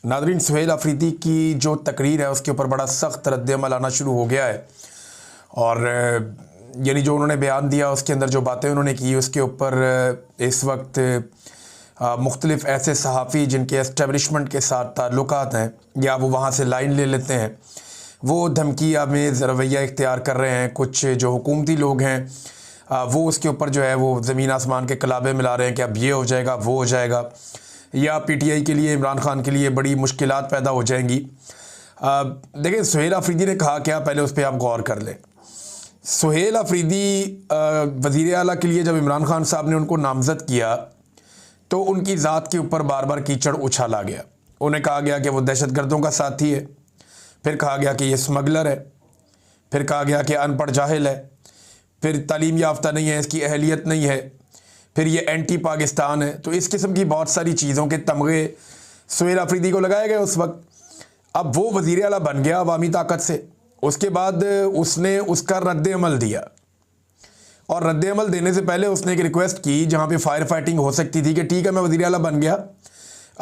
Nadreen, Suhail Afridi की जो तकरीर है उसके ऊपर बड़ा सख्त रद्द-ए-अमल आना शुरू हो गया है और यानी जो उन्होंने बयान दिया उसके अंदर जो बातें उन्होंने की उसके ऊपर इस वक्त मुख्तलिफ ऐसे सहाफ़ी जिनके एस्टेब्लिशमेंट के साथ ताल्लुकात हैं या वो वहाँ से लाइन ले लेते हैं, वो धमकी आमेज़ रवैया इख्तियार कर रहे हैं। कुछ जो हुकूमती लोग हैं वो उसके ऊपर जो है वो ज़मीन आसमान के कलाबे मिला रहे हैं कि अब ये हो जाएगा, वो हो जाएगा, या पीटीआई के लिए, इमरान खान के लिए बड़ी मुश्किलात पैदा हो जाएंगी। देखिए, सुहेल अफरीदी ने कहा क्या, पहले उस पर आप गौर कर लें। सुहेल अफरीदी वज़ीर आला के लिए जब इमरान खान साहब ने उनको नामज़द किया तो उनकी ज़ात के ऊपर बार बार कीचड़ उछाला गया। उन्हें कहा गया कि वो दहशतगर्दों का साथी है, फिर कहा गया कि ये स्मगलर है, फिर कहा गया कि अनपढ़ जाहिल है, फिर तालीम याफ्ता नहीं है, इसकी अहलियत नहीं है, फिर ये एंटी पाकिस्तान है। तो इस किस्म की बहुत सारी चीज़ों के तमगे सुहेल अफरीदी को लगाए गए उस वक्त। अब वो वज़ीर आला बन गया अवामी ताकत से, उसके बाद उसने उसका रद्द-ए-अमल दिया और रद्द-ए-अमल देने से पहले उसने एक रिक्वेस्ट की जहाँ पे फायर फाइटिंग हो सकती थी कि ठीक है, मैं वज़ीर आला बन गया,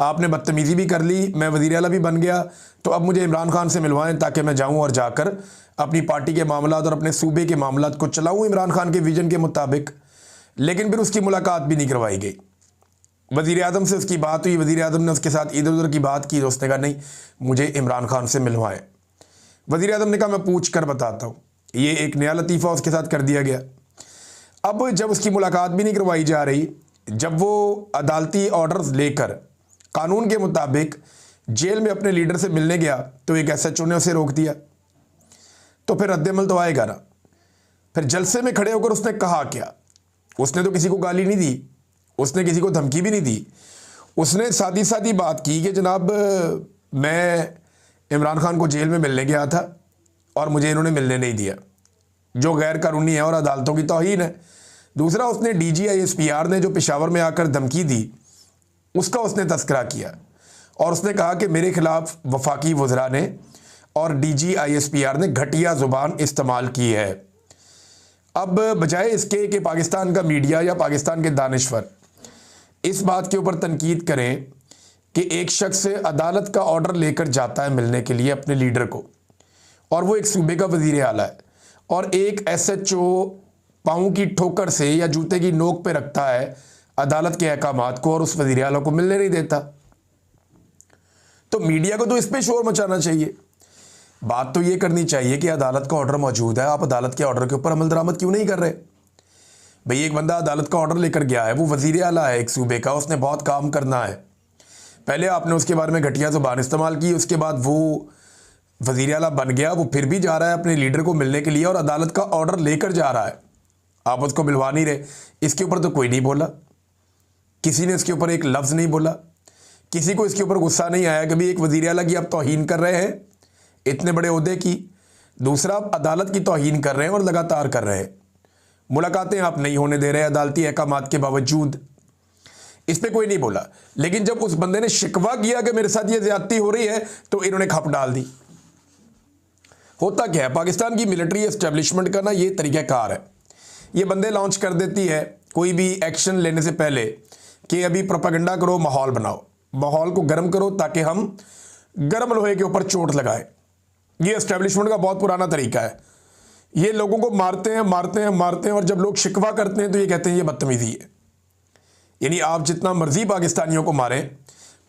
आपने बदतमीज़ी भी कर ली, मैं वज़ीर आला भी बन गया, तो अब मुझे इमरान खान से मिलवाएं ताकि मैं जाऊँ और जाकर अपनी पार्टी के मामलात और अपने सूबे के मामलात को चलाऊँ इमरान खान के विजन के मुताबिक। लेकिन फिर उसकी मुलाकात भी नहीं करवाई गई। वज़ीर आज़म से उसकी बात हुई, वज़ीर आज़म ने उसके साथ इधर उधर की बात की, तो उसने कहा नहीं, मुझे इमरान खान से मिलवाएं। वज़ीर आज़म ने कहा मैं पूछ कर बताता हूँ। ये एक नया लतीफ़ा उसके साथ कर दिया गया। अब जब उसकी मुलाकात भी नहीं करवाई जा रही, जब वो अदालती ऑर्डर्स लेकर कानून के मुताबिक जेल में अपने लीडर से मिलने गया तो एक SHO ने उसे रोक दिया। तो फिर रद्द-ए-अमल तो आएगा ना। फिर जलसे में खड़े होकर उसने कहा क्या? उसने तो किसी को गाली नहीं दी, उसने किसी को धमकी भी नहीं दी। उसने सादी सादी बात की कि जनाब, मैं इमरान खान को जेल में मिलने गया था और मुझे इन्होंने मिलने नहीं दिया, जो गैर कानूनी है और अदालतों की तौहीन है। दूसरा, उसने DG ISPR ने जो पेशावर में आकर धमकी दी उसका उसने तस्करा किया और उसने कहा कि मेरे खिलाफ वफाकी वज़रा ने और DG ISPR ने घटिया ज़ुबान इस्तेमाल की है। अब बजाय इसके कि पाकिस्तान का मीडिया या पाकिस्तान के दानिश्वर इस बात के ऊपर तनकीद करें कि एक शख्स अदालत का ऑर्डर लेकर जाता है मिलने के लिए अपने लीडर को, और वो एक सूबे का वज़ीर आला है, और एक SHO पाँव की ठोकर से या जूते की नोक पे रखता है अदालत के अहकामात को और उस वज़ीर आला को मिलने नहीं देता, तो मीडिया को तो इस पे शोर मचाना चाहिए। बात तो ये करनी चाहिए कि अदालत का ऑर्डर मौजूद है, आप अदालत के ऑर्डर के ऊपर अमल दरामद क्यों नहीं कर रहे? भाई, एक बंदा अदालत का ऑर्डर लेकर गया है, वो वज़ीर आला है एक सूबे का, उसने बहुत काम करना है। पहले आपने उसके बारे में घटिया ज़ुबान इस्तेमाल की, उसके बाद वो वज़ीर आला बन गया, वो फिर भी जा रहा है अपने लीडर को मिलने के लिए और अदालत का ऑर्डर लेकर जा रहा है, आप उसको मिलवा नहीं रहे। इसके ऊपर तो कोई नहीं बोला, किसी ने इसके ऊपर एक लफ्ज़ नहीं बोला, किसी को इसके ऊपर गुस्सा नहीं आया कि भाई एक वज़ीर आला की आप तौहीन कर रहे हैं इतने बड़े ओहदे की। दूसरा, आप अदालत की तौहीन कर रहे हैं और लगातार कर रहे हैं, मुलाकातें आप नहीं होने दे रहे अदालती अहकामात के बावजूद। इस पर कोई नहीं बोला। लेकिन जब उस बंदे ने शिकवा किया कि मेरे साथ ये ज़्यादती हो रही है, तो इन्होंने खप डाल दी। होता क्या है, पाकिस्तान की मिलिट्री एस्टेब्लिशमेंट का ना ये तरीक़ाकार है, ये बंदे लॉन्च कर देती है कोई भी एक्शन लेने से पहले कि अभी प्रोपेगेंडा करो, माहौल बनाओ, माहौल को गर्म करो ताकि हम गर्म लोहे के ऊपर चोट लगाएं। ये एस्टेब्लिशमेंट का बहुत पुराना तरीका है। ये लोगों को मारते हैं मारते हैं मारते हैं, और जब लोग शिकवा करते हैं तो ये कहते हैं ये बदतमीज़ी है। यानी आप जितना मर्जी पाकिस्तानियों को मारें,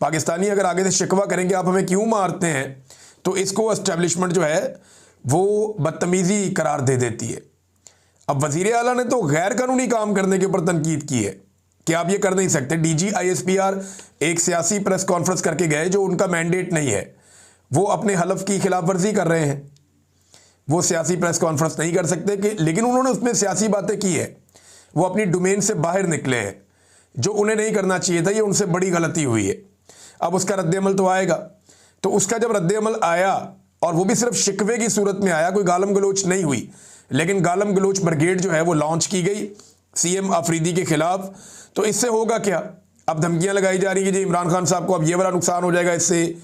पाकिस्तानी अगर आगे से शिकवा करेंगे आप हमें क्यों मारते हैं, तो इसको एस्टेब्लिशमेंट जो है वो बदतमीज़ी करार दे देती है। अब वज़ीर आला ने तो गैर कानूनी काम करने के ऊपर तनकीद की है कि आप ये कर नहीं सकते। DG ISPR एक सियासी प्रेस कॉन्फ्रेंस करके गए जो उनका मैंडेट नहीं है, वो अपने हलफ की खिलाफ वर्जी कर रहे हैं, वो सियासी प्रेस कॉन्फ्रेंस नहीं कर सकते कि, लेकिन उन्होंने उसमें सियासी बातें की है, वो अपनी डोमेन से बाहर निकले हैं, जो उन्हें नहीं करना चाहिए था, ये उनसे बड़ी गलती हुई है। अब उसका रद्द-ए-अमल तो आएगा, तो उसका जब रद्द-ए-अमल आया और वो भी सिर्फ शिकवे की सूरत में आया, कोई गालम गलोच नहीं हुई, लेकिन गालम गलोच ब्रिगेड जो है वो लॉन्च की गई CM अफरीदी के खिलाफ। तो इससे होगा क्या, अब धमकियां लगाई जा रही है कि जी इमरान खान साहब को अब ये वाला नुकसान हो जाएगा इससे,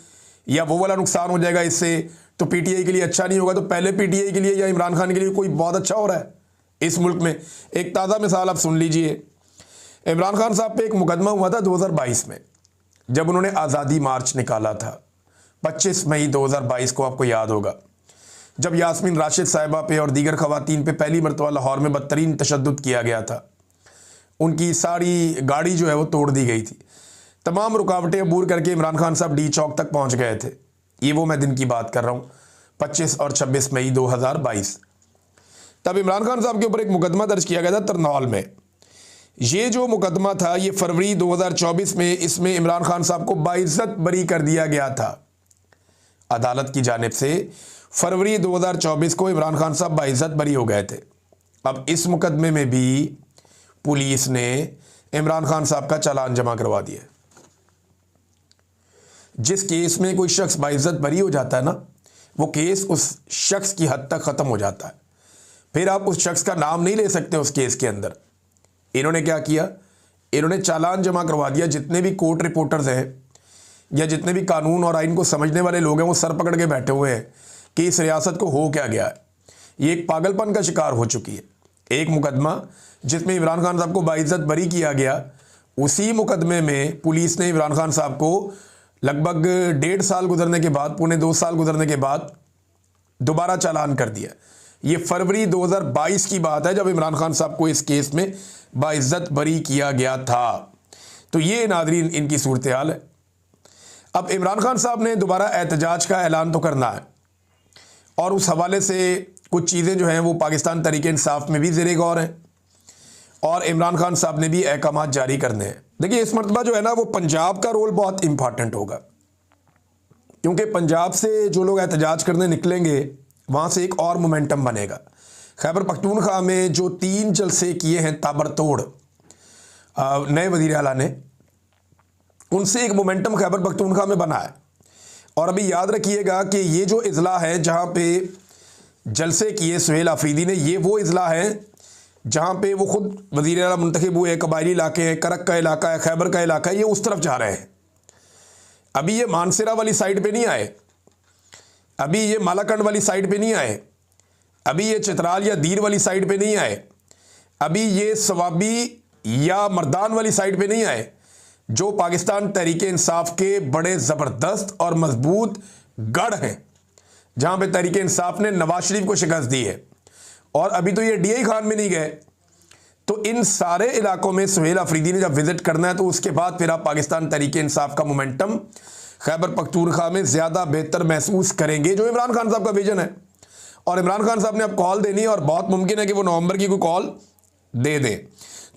या वो वाला नुकसान हो जाएगा इससे, तो PTI के लिए अच्छा नहीं होगा। तो पहले PTI के लिए या इमरान खान के लिए कोई बहुत अच्छा हो रहा है इस मुल्क में? एक ताज़ा मिसाल आप सुन लीजिए। इमरान खान साहब पे एक मुकदमा हुआ था 2022 में, जब उन्होंने आज़ादी मार्च निकाला था 25 मई 2022 को आपको याद होगा, जब यास्मीन राशिद साहिबा पे और दीगर खवातीन पे पहली मरतबा लाहौर में बदतरीन तशद्दुद किया गया था। उनकी सारी गाड़ी जो है वो तोड़ दी गई थी। तमाम रुकावटें अबूर करके इमरान खान साहब डी चौक तक पहुंच गए थे। ये वो मैं दिन की बात कर रहा हूँ, 25 और 26 मई 2022। तब इमरान खान साहब के ऊपर एक मुकदमा दर्ज किया गया था तरनौल में। ये जो मुकदमा था ये फरवरी 2024 में, इसमें इमरान खान साहब को बाइज्जत बरी कर दिया गया था अदालत की जानिब से। फरवरी 2024 को इमरान खान साहब बाइज्जत बरी हो गए थे। अब इस मुकदमे में भी पुलिस ने इमरान खान साहब का चालान जमा करवा दिया। जिस केस में कोई शख्स बाइज्जत बरी हो जाता है ना, वो केस उस शख्स की हद तक ख़त्म हो जाता है। फिर आप उस शख्स का नाम नहीं ले सकते उस केस के अंदर। इन्होंने क्या किया, इन्होंने चालान जमा करवा दिया। जितने भी कोर्ट रिपोर्टर्स हैं या जितने भी कानून और आइन को समझने वाले लोग हैं, वो सर पकड़ के बैठे हुए हैं कि इस रियासत को हो क्या गया है। ये एक पागलपन का शिकार हो चुकी है। एक मुकदमा जिसमें इमरान खान साहब को बाइज्जत बरी किया गया, उसी मुकदमे में पुलिस ने इमरान खान साहब को लगभग 1.5 साल गुजरने के बाद, पौने 2 साल गुजरने के बाद दोबारा चालान कर दिया। ये फरवरी 2022 की बात है, जब इमरान खान साहब को इस केस में बाइज्जत बरी किया गया था। तो ये नादरीन इनकी सूरत हाल है। अब इमरान खान साहब ने दोबारा एहतजाज का ऐलान तो करना है, और उस हवाले से कुछ चीज़ें जो हैं वो पाकिस्तान तहरीक इंसाफ में भी ज़ेरे गौर हैं, और इमरान खान साहब ने भी अहकामात जारी करने हैं। देखिए, इस मरतबा जो है ना, वो पंजाब का रोल बहुत इंपॉर्टेंट होगा, क्योंकि पंजाब से जो लोग एहतजाज करने निकलेंगे वहाँ से एक और मोमेंटम बनेगा। खैबर पख्तूनख्वा में जो 3 जलसे किए हैं ताबड़तोड़ नए वज़ीर आला ने, उनसे एक मोमेंटम खैबर पख्तूनख्वा में बना है। और अभी याद रखिएगा कि ये जो इजला है जहाँ पे जलसे किए सुहेल आफरीदी ने, ये वो इजला है जहाँ पे वो खुद वज़ीर आला मुंतखब हुए। कबायली इलाके हैं, करक का इलाका है, खैबर का इलाका है, ये उस तरफ जा रहे हैं। अभी ये मानसरा वाली साइड पे नहीं आए, अभी ये मालाकंड वाली साइड पे नहीं आए, अभी ये चित्राल या दीर वाली साइड पे नहीं आए, अभी ये सवाबी या मर्दान वाली साइड पे नहीं आए, जो पाकिस्तान तहरीक इंसाफ के बड़े ज़बरदस्त और मजबूत गढ़ हैं, जहाँ पे तहरीक इंसाफ ने नवाज शरीफ को शिकस्त दी है। और अभी तो ये DI खान में नहीं गए। तो इन सारे इलाकों में सुहेल आफरीदी ने जब विजिट करना है, तो उसके बाद फिर आप पाकिस्तान तहरीक इंसाफ का मोमेंटम खैबर पख्तूनख्वा में ज़्यादा बेहतर महसूस करेंगे, जो इमरान खान साहब का विजन है। और इमरान खान साहब ने अब कॉल देनी है, और बहुत मुमकिन है कि वो नवंबर की कोई कॉल दे दें।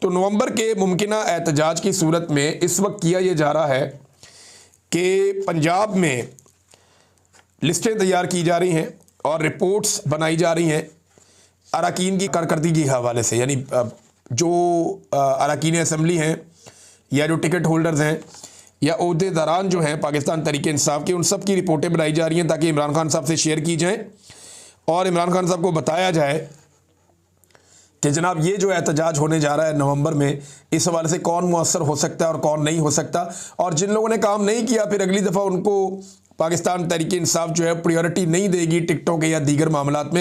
तो नवंबर के मुमकिना एहतजाज की सूरत में इस वक्त किया ये जा रहा है कि पंजाब में लिस्टें तैयार की जा रही हैं और रिपोर्ट्स बनाई जा रही हैं अरकान की कारकर्दगी के हवाले से। यानी जो अरकान असम्बली हैं या जो टिकट होल्डर्स हैं या ओहदेदारान जो हैं पाकिस्तान तहरीक इंसाफ के, उन सब की रिपोर्टें बनाई जा रही हैं ताकि इमरान खान साहब से शेयर की जाएँ और इमरान खान साहब को बताया जाए कि जनाब ये जो एहतजाज होने जा रहा है नवंबर में, इस हवाले से कौन मुअस्सर हो सकता है और कौन नहीं हो सकता। और जिन लोगों ने काम नहीं किया, फिर अगली दफ़ा उनको पाकिस्तान तहरीक इंसाफ जो है प्रायोरिटी नहीं देगी टिकटों के या दीगर मामलात में।